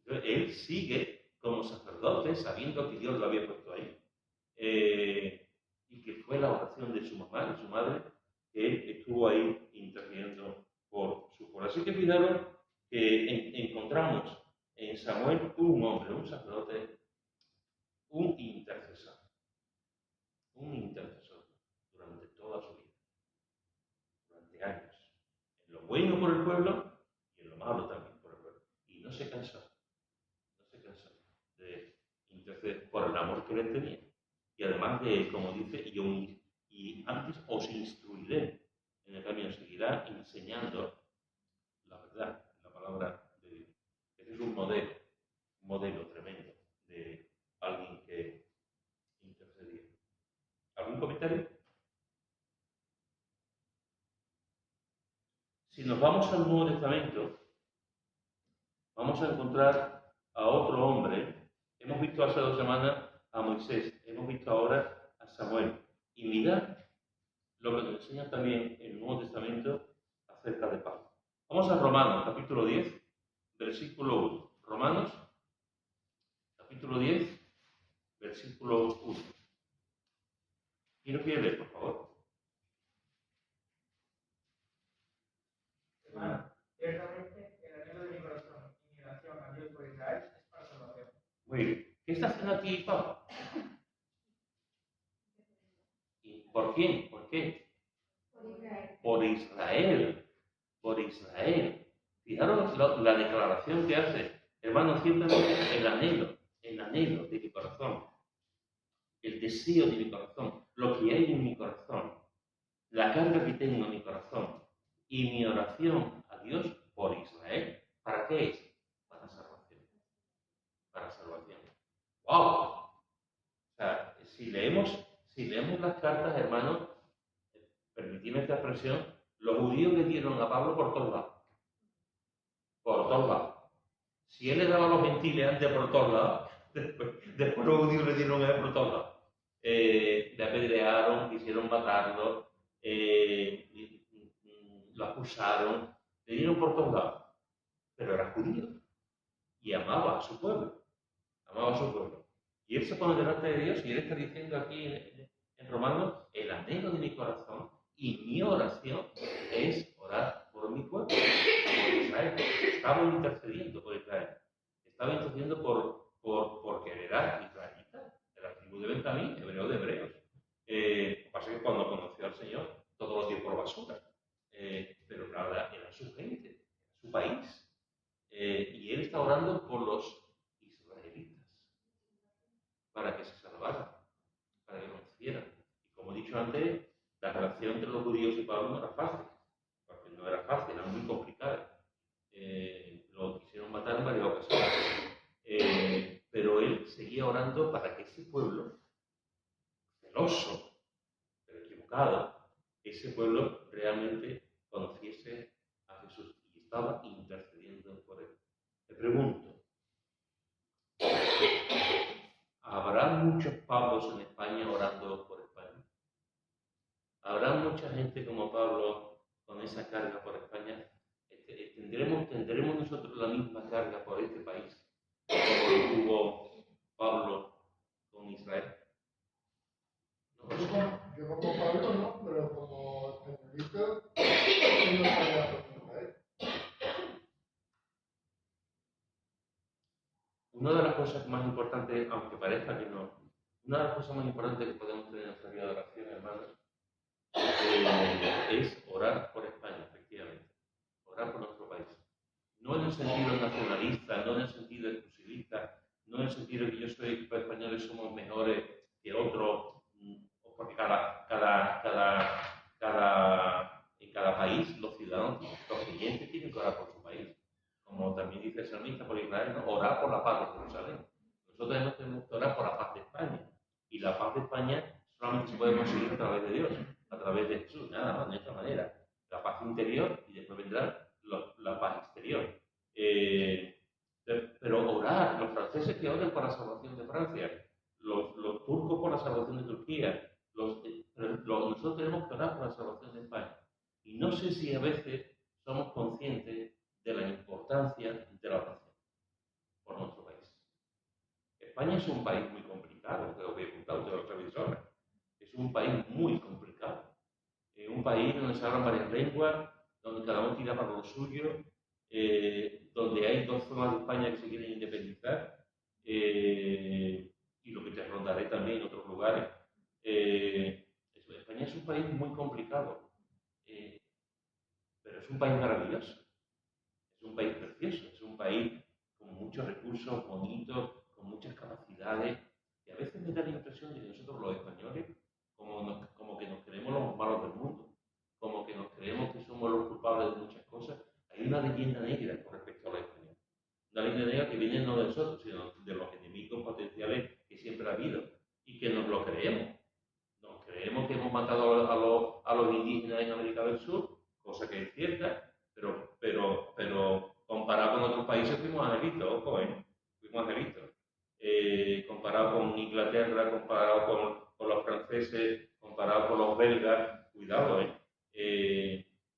Entonces, él sigue como sacerdote sabiendo que Dios lo había puesto ahí. Y que fue la oración de su mamá, de su madre, que él estuvo ahí interviniendo por su pueblo. Así que fijaros que encontramos en Samuel un hombre, un sacerdote, un intercesor durante toda su vida, durante años, en lo bueno por el pueblo y en lo malo también por el pueblo. Y no se cansó de interceder por el amor que le tenía. Y además de, como dice, y antes os instruiré en el camino, seguirá enseñando la verdad, la palabra de Dios. Ese es un modelo tremendo de alguien que intercedía. ¿Algún comentario? Si nos vamos al Nuevo Testamento, vamos a encontrar a otro hombre. Hemos visto hace 2 semanas a Moisés, hemos visto ahora a Samuel. Y mirad lo que nos enseña también el Nuevo Testamento acerca de Pablo. Vamos a Romanos, capítulo 10, versículo 1. Romanos, capítulo 10, versículo 1. ¿Quién lo quiere leer, por favor? Hermano, ciertamente el anhelo de mi corazón y mi oración a Dios por Israel es para salvación. Muy bien. ¿Qué está haciendo aquí Pablo? ¿Y por quién? ¿Por qué? por Israel. Por Israel. Fijaros la declaración que hace. Hermano, ciertamente el anhelo de mi corazón, el deseo de mi corazón, lo que hay en mi corazón, la carga que tengo en mi corazón y mi oración a Dios por Israel. ¿Para qué es? Para salvación. Para salvación. ¡Wow! O sea, si leemos las cartas, hermanos, permitidme esta expresión, los judíos le dieron a Pablo por todos lados. Por todos lados. Si él le daba a los gentiles antes por todos lados, después los judíos le dieron a él por todos lados. Le apedrearon, quisieron matarlo, lo acusaron, le dieron por todos lados. Pero era judío y amaba a su pueblo. Amaba a su pueblo. Y él se pone delante de Dios y él está diciendo aquí en Romanos, el anhelo de mi corazón y mi oración es orar por por mi pueblo, por Israel. Estaba intercediendo por Israel. Estaba intercediendo porque era israelita, de la tribu de Benjamín, hebreo de hebreos. Lo que pasa es que cuando conoció al Señor, todo lo dio por basura. Pero claro, era su gente, era su país. Y él está orando por los israelitas, para que se salvaran, para que conocieran. Y como he dicho antes, la relación entre los judíos y Pablo no era fácil, porque no era fácil, era muy complicada. Lo quisieron matar en varias ocasiones. Pero él seguía orando para que ese pueblo, celoso, pero equivocado, ese pueblo realmente conociese a Jesús y estaba intercediendo por él. Te pregunto, ¿habrá muchos Pablos en España orando por España? ¿Habrá mucha gente como Pablo con esa carga por España? ¿Tendremos nosotros la misma carga por este país como lo tuvo Pablo con Israel? No lo sé. Yo como Pablo no, pero como españolito, tengo carga por Israel. Una de las cosas más importantes, aunque parezca que no, una de las cosas más importantes que podemos tener en nuestra vida de oración, hermanos, es orar por España, efectivamente. Orar por nuestro país. No en el sentido nacionalista, no en el sentido exclusivista, no en el sentido de que yo soy, los españoles somos mejores que otros, o porque en cada país los ciudadanos, los creyentes tienen que orar por su país. Como también dice el salmista por Israel, ¿no? Orar por la paz de Jerusalén. Nosotros no tenemos que orar por la paz de España. Y la paz de España solamente se puede conseguir a través de Dios, a través de Jesús, nada más, de esta manera. La paz interior y después vendrá la paz exterior. Pero orar, los franceses que oran por la salvación de Francia, los turcos por la salvación de Turquía, nosotros tenemos que orar por la salvación de España. Y no sé si a veces somos conscientes de la importancia de la oración por nuestro país. España es un país muy complicado, te lo voy a contar, te lo revisores. Es un país muy complicado. Un país donde se hablan varias lenguas, donde cada uno tira para lo suyo, donde hay dos zonas de España que se quieren independizar, y lo que te rondaré también en otros lugares. España es un país muy complicado, pero es un país maravilloso, es un país precioso, es un país con muchos recursos bonitos, con muchas capacidades, y a veces me da la impresión de que nosotros los españoles, como que nos creemos los malos del mundo, como que nos creemos que somos los culpables de muchas cosas. Hay una leyenda negra con respecto a los españoles. Una leyenda negra que viene no de nosotros, sino de los enemigos potenciales que siempre ha habido y que nos lo creemos. Nos creemos que hemos matado a los indígenas en América del Sur, cosa que es cierta, pero comparado con otros países fuimos angelitos, ojo, fuimos angelitos. Comparado con Inglaterra, comparado con los franceses, comparado con los belgas, cuidado,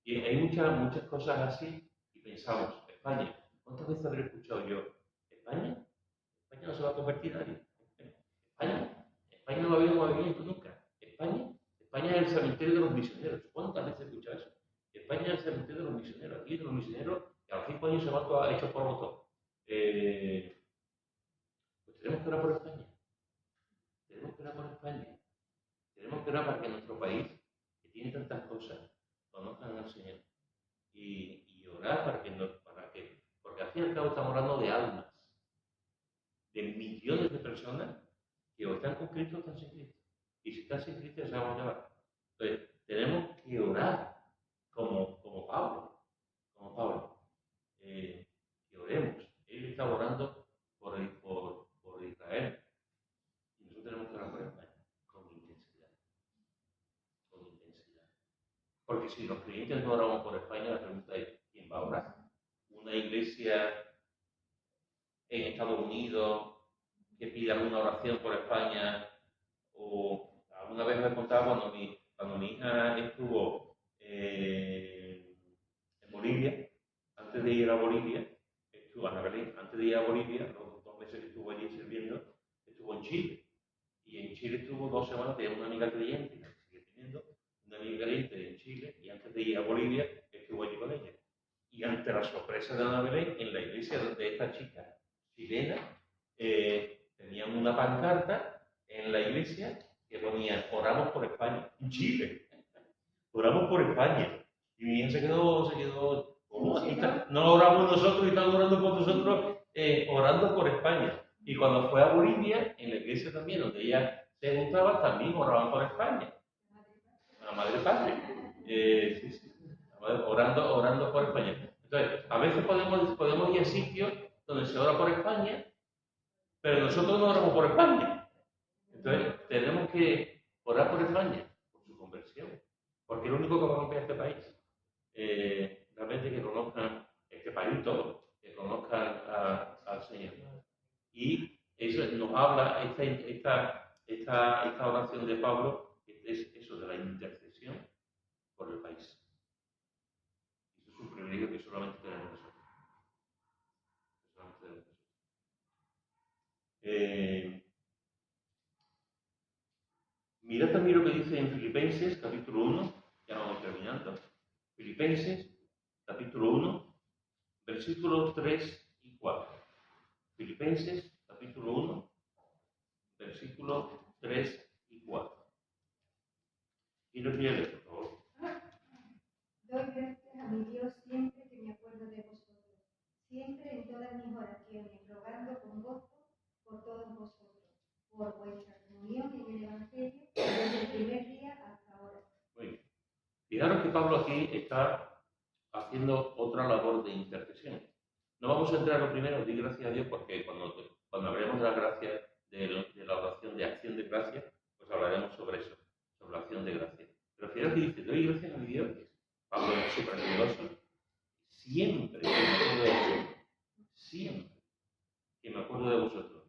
y hay muchas cosas así y pensamos, España, ¿cuántas veces habré escuchado yo? ¿España? España no se va a convertir en nadie. España no va a haber movimiento nunca. España es el cementerio de los misioneros. ¿Cuántas veces he escuchado eso? España es el cementerio de los misioneros. Aquí de los misioneros que a los 5 años se van todos hechos por todo. Pues tenemos que orar por España. Tenemos que orar por España. Tenemos que orar para que nuestro país, que tiene tantas cosas, conozcan al Señor. Y orar porque al fin y al cabo estamos hablando de almas, de millones de personas que o están con Cristo o están sin Cristo. Y si están sin Cristo, ya sabemos que va. Entonces, tenemos que orar como Pablo. Que oremos. Él está orando por Israel. Y nosotros tenemos que orar por España con intensidad. Porque si los creyentes no oramos por España, la pregunta es, ¿quién va a orar? Una iglesia en Estados Unidos que pida alguna oración por España, o alguna vez me he contado cuando mi hija estuvo en Bolivia, antes de ir a Bolivia, antes de ir a Bolivia, los 2 meses que estuvo allí sirviendo, estuvo en Chile. Y en Chile estuvo 2 semanas, tenía una amiga creyente, que sigue teniendo, una amiga creyente en Chile, y antes de ir a Bolivia, estuvo allí con ella. Y ante la sorpresa de Ana Belén, en la iglesia de esta chica chilena, tenían una pancarta en la iglesia que ponía: oramos por España, en Chile, oramos por España. Y mi hija se quedó, ¿cómo? Aquí no oramos nosotros y están orando por nosotros, orando por España. Y cuando fue a Bolivia, en la iglesia también, donde ella se juntaba, también oraban por España. La Madre Patria. Sí, sí. Orando por España. Entonces, a veces podemos ir a sitios donde se ora por España, pero nosotros no oramos por España. Entonces, tenemos que orar por España, por su conversión, porque es lo único que va a cambiar este país. Realmente que conozcan este país todo, que conozcan al Señor. Y eso nos habla, esta oración de Pablo, es eso de la intercesión por el país. Eso es un privilegio que solamente tenemos nosotros. Mirad también lo que dice en Filipenses, capítulo 1, ya vamos terminando. Filipenses, capítulo 1, versículos 3 y 4. Filipenses, capítulo 1, versículos 3 y 4. Y lo quiere, por favor. Doy gracias a mi Dios siempre que me acuerdo de vosotros, siempre en todas mis oraciones, rogando con gozo por todos vosotros, por vuestra comunión en el Evangelio, desde el primer día hasta ahora. Muy bien. Fijaros que Pablo aquí está haciendo otra labor de intercesión. No vamos a entrar lo primero, di gracias a Dios, porque cuando hablemos de la gracia, de la oración de acción de gracia, pues hablaremos sobre eso, sobre la acción de gracia. Pero fijaros que dice: doy gracias a mi Dios. Pablo es súper generoso. Siempre que me acuerdo de vosotros, siempre que me acuerdo de vosotros.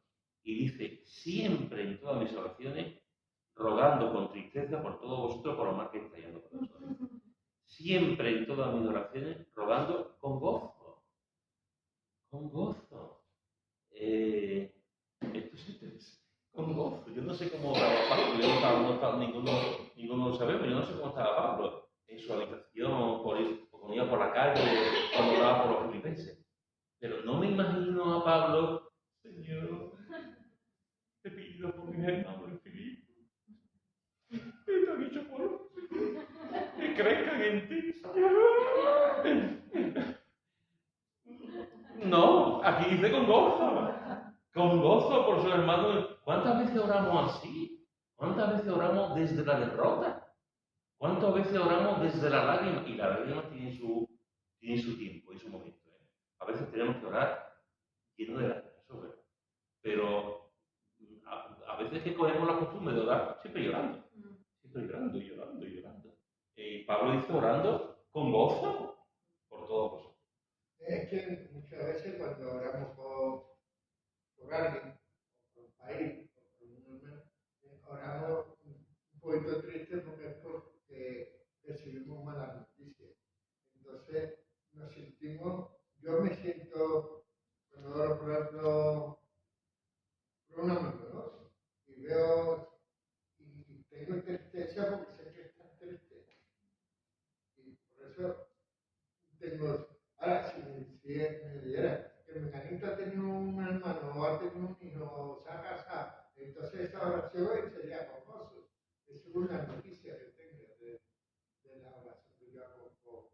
Y dice: siempre en todas mis oraciones, rogando con tristeza por todos vosotros, por lo más que estáis yendo por nosotros. Siempre en todas mis oraciones, rogando con gozo. Con gozo. Esto es interesante. Con gozo. Yo no sé cómo oraba Pablo. Ninguno lo sabemos. Yo no sé cómo estaba Pablo en su habitación, cuando iba por la calle, cuando oraba por los filipenses. Pero no me imagino a Pablo: Señor, te pido por mis hermanos en Filipo, que te han hecho por que crezcan en ti, Señor. No, aquí dice con gozo por sus hermanos. ¿Cuántas veces oramos así? ¿Cuántas veces oramos desde la derrota? ¿Cuántas veces oramos desde la lágrima? Y la lágrima tiene su tiempo y su momento. A veces tenemos que orar lleno de lágrimas, eso es verdad. Pero a veces que cogemos la costumbre de orar siempre llorando. Siempre llorando y llorando y llorando. Y Pablo dice: orando con gozo por todos vosotros. Es que muchas veces cuando oramos por alguien, por un país, por un hermano, oramos un poquito triste porque recibimos malas noticias. Entonces nos sentimos, yo me siento, cuando oro por ejemplo, por un amigo, ¿no? Y veo, y tengo tristeza porque sé que está triste. Y por eso tengo. Ahora, si me dijera que Menganito ha tenido un hermano, o ha tenido un hijo, o se ha casado, entonces esa oración sería famoso. Es una noticia que tengo de la oración que yo hago por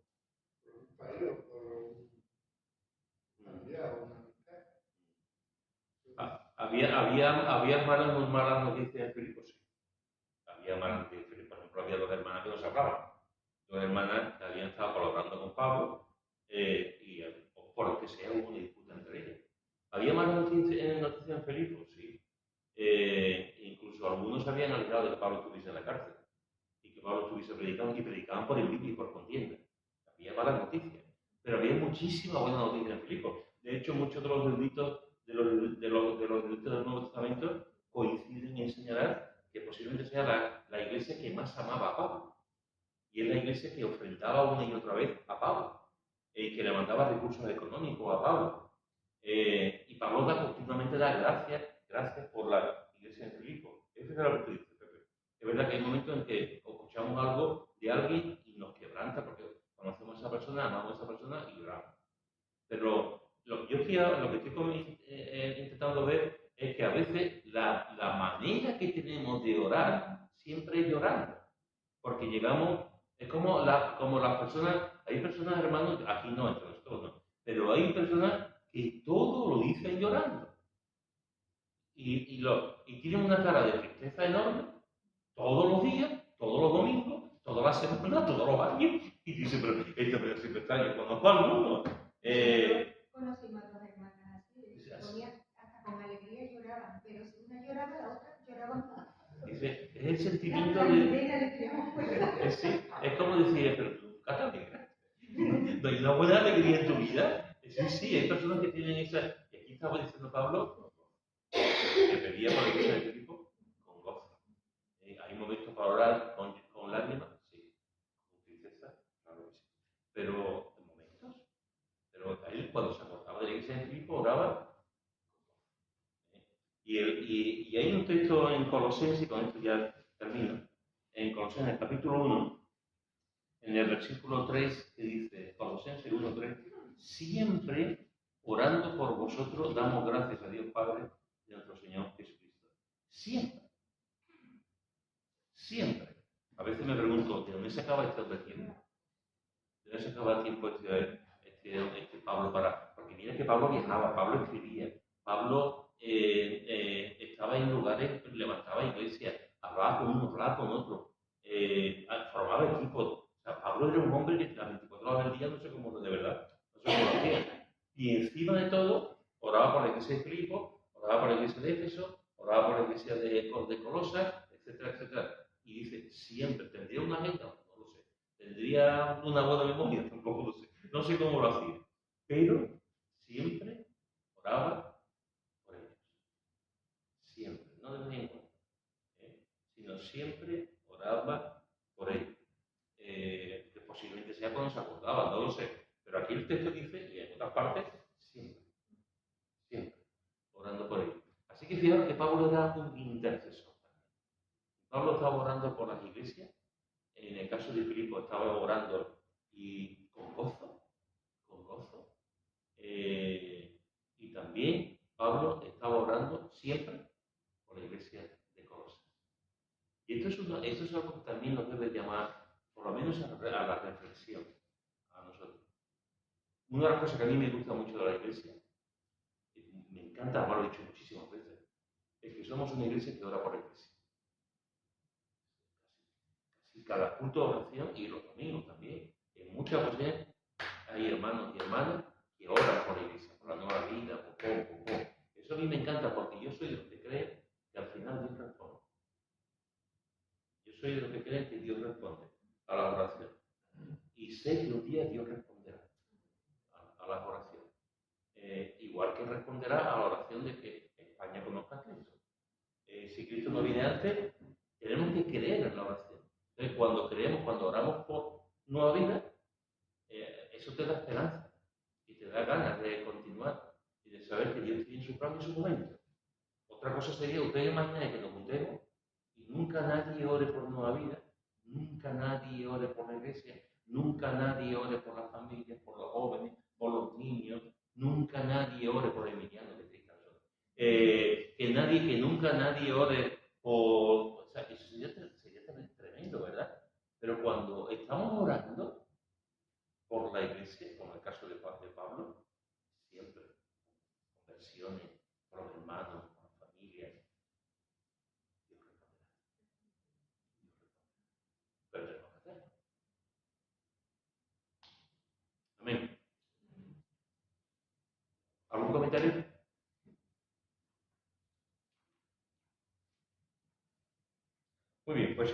un país o por un familiar o una amistad. Había malas noticias en Filipo, sí. Había malas noticias en Filipo. Por ejemplo, había dos hermanas que no se hablaban. Dos hermanas que habían estado colaborando con Pablo, y por lo que sea hubo una disputa entre ellas. ¿Había malas noticias en Filipo? Sí. Incluso algunos se habían alegrado de que Pablo estuviese en la cárcel y que Pablo estuviese predicando, y predicaban por envidia y por contienda. Había malas noticias, pero había muchísimas buenas noticias en Filipo. De hecho, muchos de los eruditos del Nuevo Testamento coinciden en señalar que posiblemente sea la iglesia que más amaba a Pablo. Y es la iglesia que ofrendaba una y otra vez a Pablo, que le mandaba recursos económicos a Pablo. Y Pablo continuamente da gracias por la iglesia de Filipo. Es verdad lo que tú dices, Pepe. Es verdad que hay momentos en que escuchamos algo de alguien y nos quebranta, porque conocemos a esa persona, amamos a esa persona y lloramos. veces la manera que tenemos de orar siempre es llorando. Porque llegamos, es como las personas, hay personas, hermanos, aquí no, entre nosotros no, pero hay personas que todo lo dicen llorando. Y tienen una cara de tristeza enorme todos los días, todos los domingos, todas las semanas, todos los años. Y dice, pero esto siempre está, yo conozco a alguno. Conocimos a dos hermanas así, se ponían hasta con alegría y lloraban, pero si una lloraba, la otra lloraba más. Dice, es el sentimiento La de... condena le tiramos fuera. Es como decir, pero tú nunca te alegras. ¿No hay una buena alegría en tu vida? Sí, hay personas que tienen esa... Y aquí estaba diciendo Pablo, que pedía por la iglesia de Filipo con gozo. Hay momentos para orar con lágrimas, sí. Con tristeza, claro que sí. Pero, en momentos. Pero él, cuando se acordaba de la iglesia de Filipo, oraba. Y hay un texto en Colosenses, y con esto ya termino, en Colosenses, capítulo 1, en el versículo 3, que dice, Colosenses 1:3, siempre orando por vosotros damos gracias a Dios Padre de nuestro Señor Jesucristo. Siempre. Siempre. A veces me pregunto, ¿de dónde se acaba este hombre tiempo? ¿De dónde se acaba el tiempo este Pablo para...? Porque mira que Pablo viajaba, Pablo escribía, Pablo estaba en lugares, levantaba iglesias, hablaba con uno, hablaba con otro, formaba equipos. O sea, Pablo era un hombre que las 24 horas del día no sé cómo, de verdad, no sé cómo lo hacía. Y encima de todo, oraba por la iglesia de Filipo, oraba por la iglesia de Éfeso, oraba por la iglesia de Colosas, etcétera, etcétera. Y dice, siempre, ¿tendría una agenda? No lo sé. ¿Tendría una buena memoria? Tampoco lo sé. No sé cómo lo hacía. Pero siempre oraba por ellos. Siempre, no de vez en cuando, sino siempre oraba por ellos. Que posiblemente sea cuando se acordaba, no lo sé. Pero aquí el texto dice, y en otras partes, siempre, siempre, orando por ellos. Así que fijaros que Pablo era un intercesor. Pablo estaba orando por las iglesias. En el caso de Filipo estaba orando y con gozo, con gozo. Y también Pablo estaba orando siempre por la iglesia de Colosas. Y esto es algo que también nos debe llamar, por lo menos a la reflexión, a nosotros. Una de las cosas que a mí me gusta mucho de la iglesia, y me encanta, lo he dicho muchísimas veces, es que somos una iglesia que ora por la iglesia. Casi cada culto de oración, y los domingos también, en muchas ocasiones hay hermanos y hermanas que oran por la iglesia, por la nueva vida, por. Eso a mí me encanta porque yo soy de los que creen que al final Dios responde. Yo soy de los que creen que Dios responde a la oración. Y sé que un día Dios responderá a las oraciones. Igual que responderá a la oración de que España conozca a Cristo. Si Cristo no viene antes, tenemos que creer en la oración. Entonces, cuando creemos, cuando oramos por nueva vida, eso te da esperanza y te da ganas de continuar y de saber que Dios tiene su plan y su momento. Otra cosa sería, ustedes mañana que nos juntemos y nunca nadie ore por nueva vida, nunca nadie ore por la iglesia, nunca nadie ore por las familias, por los jóvenes, por los niños, nunca nadie ore por Emiliano, que nunca nadie ore por... O sea, eso sería tremendo, ¿verdad? Pero cuando estamos orando por la iglesia, como en el caso de Pablo, siempre, conversiones, por los hermanos, por las familias, Dios responderá. Pero tenemos que hacerlo. Amén. ¿Algún comentario? Muy bien, pues